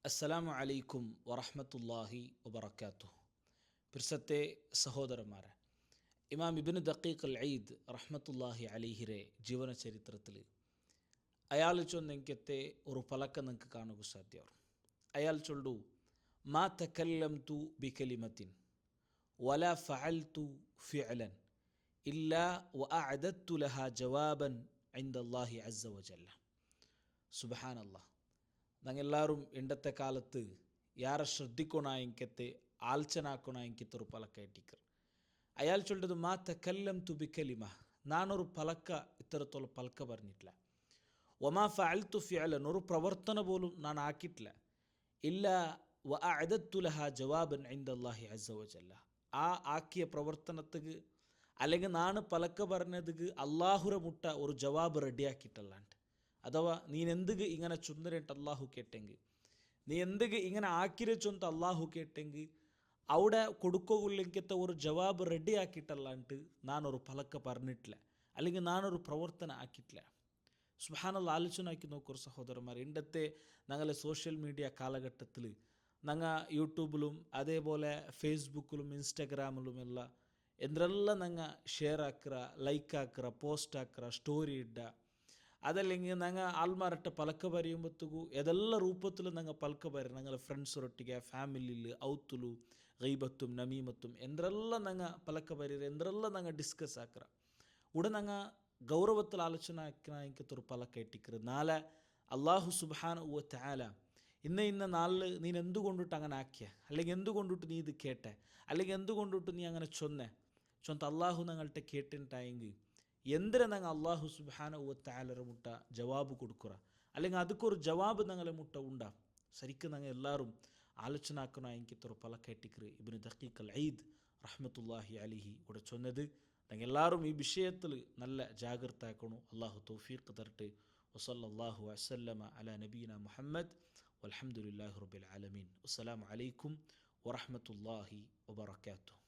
അസ്സലാമു അലൈക്കും വറഹ്മത്തുള്ളാഹി വബറകാതുഹു. പിർസത്തെ സഹോദരന്മാരെ, ഇമാം ഇബ്നു ദഖീഖ് അൽ ഈദ് റഹ്മത്തുള്ളാഹി അലൈഹിരെ ಜೀವನ ചരിത്രത്തിൽ അയാൾ ചൊന്നെങ്കത്തെ ഒരു ಫಲಕ നിങ്ങൾക്ക് കാണുക സാധ്യവും. അയാൾ ചൊല്ലു, മാ തകല്ലംതു ബികലിമത്തിൻ വലാ ഫഅൽതു ഫിഅലൻ ഇല്ലാ വഅഅദത്തു ലഹാ ജവാബൻ ഇൻദല്ലാഹി അസ്സ വജല്ല. സുബ്ഹാനല്ലാഹ്. ഞങ്ങളെല്ലാവരും ഇണ്ടത്തെ കാലത്ത് ಯಾರ ശ്രദ്ധിക്കണായിക്കത്തെ ആൽച്ചനാക്കണായിക്കത്തൊരു പലക്ക ഇട്ടിക്കർ. അയാൾ ചൊല്ലത്, മാ തകല്ലംതു ബികലിമ, നാനൊരു പലക്ക ഇത്തരത്തോളം പലക്ക പറഞ്ഞിട്ടില്ല. വമാ ഫഅൽതു ഫിഅലൻ, ഒരു പ്രവർത്തന പോലും ഞാൻ ആക്കിയിട്ടില്ല. ഇല്ല വഅഅദത്തു ലഹാ ജവാബൻ ഇൻദല്ലാഹി അസ്സ വജല്ല, ആ ആക്കിയ പ്രവർത്തനത്തിക്ക് അല്ലെങ്കിൽ നാണ് പലക്ക പറഞ്ഞതിക്ക് അള്ളാഹുര മുട്ട ഒരു ജവാബ് റെഡിയാക്കിയിട്ടല്ലാണ്ട്. അഥവാ നീനെന്തുക്ക് ഇങ്ങനെ ചൊന്നരട്ട് അള്ളാഹു കേട്ടെങ്കിൽ, നീ എന്തുക്ക് ഇങ്ങനെ ആക്കിരച്ചൊന്ത് അള്ളാഹു കേട്ടെങ്കിൽ അവിടെ കൊടുക്കുകയില്ലെങ്കത്തെ ഒരു ജവാബ് റെഡിയാക്കിയിട്ടല്ലാണ്ട് നാനൊരു പലക്ക പറഞ്ഞിട്ടില്ല, അല്ലെങ്കിൽ നാനൊരു പ്രവർത്തനം ആക്കിയിട്ടില്ല. സുബ്ഹാനല്ലാഹ്. ആലോചനാക്കി നോക്കൊരു സഹോദരന്മാർ, ഇണ്ടത്തെ ഞങ്ങളെ സോഷ്യൽ മീഡിയ കാലഘട്ടത്തിൽ ഞങ്ങൾ യൂട്യൂബിലും അതേപോലെ ഫേസ്ബുക്കിലും ഇൻസ്റ്റഗ്രാമിലുമെല്ല എന്തെല്ലാം ഞങ്ങൾ ഷെയർ ആക്കുക, ലൈക്ക് ആക്കുക, പോസ്റ്റ് ആക്കുക, സ്റ്റോറി ഇടുക. അതല്ലെങ്കിൽ ഞങ്ങൾ ആൾമാരട്ട പലക്ക ಬರೆಯುമ്പತ್ತಗೂ ഏതെല്ലാം ರೂಪത്തിൽ ഞങ്ങൾ പലക്ക ಬರೀ ഞങ്ങൾ ಫ್ರೆಂಡ್ಸರೊಟ್ಟಿಗೆ ಫ್ಯಾಮಿಲಿಲಿ ಔತುಲು ಗೈಬത്തും ನಮೀಮത്തും എന്തെല്ലാം ഞങ്ങൾ പലക്ക ಬರೀರಿ, എന്തെല്ലാം ഞങ്ങൾ ഡിസ്കസ് ആക്കുക. ഇവിടെ ഞങ്ങൾ ഗൗരവത്തിൽ ആലോചന ആക്കിനൊരു പലക്ക ഇട്ടിക്കറ്. നാളെ അള്ളാഹു സുബ്ഹാനഹു വ തആല ഇന്ന നാളിൽ നീ എന്തുകൊണ്ടിട്ട് അങ്ങനെ ആക്കിയ, അല്ലെങ്കിൽ എന്തുകൊണ്ടിട്ട് നീ ഇത് കേട്ടെ, അല്ലെങ്കിൽ എന്തുകൊണ്ടിട്ട് നീ അങ്ങനെ ചൊന്ത അള്ളാഹു ഞങ്ങളുടെ കേട്ടിട്ടായെങ്കിൽ എന്തിനാ ഞങ്ങൾ അള്ളാഹു സുബ്ഹാനഹു വ തആലര മുട്ട ജവാബ് കൊടുക്കുക, അല്ലെങ്കിൽ ಅದಕ್కొരു ജവാബ് ഞങ്ങളെ മുട്ട ഉണ്ടാ. ശരിക്കും ഞങ്ങൾ എല്ലാവരും ആലോചന ആക്കണായിക്കത്തൊരു പലക്ക ഇട്ടിക്കറ്. ഇബ്നു ദഖീഖ് അൽ ഈദ് റഹ്മത്തുള്ളാഹി അലൈഹി ഇവിടെ ചൊന്നത്. ഞങ്ങൾ എല്ലാവരും ഈ വിഷയത്തിൽ നല്ല ജാഗ്രത ആക്കണു. അള്ളാഹു തൗഫീഖ് തരട്ടെ. വസല്ലല്ലാഹു വസല്ലമ അലാ നബീന മുഹമ്മദ് വൽഹംദുലില്ലാഹി റബ്ബിൽ ആലമീൻ. അസ്സലാമു അലൈക്കും വറഹ്മത്തുള്ളാഹി വബറകാതുഹു.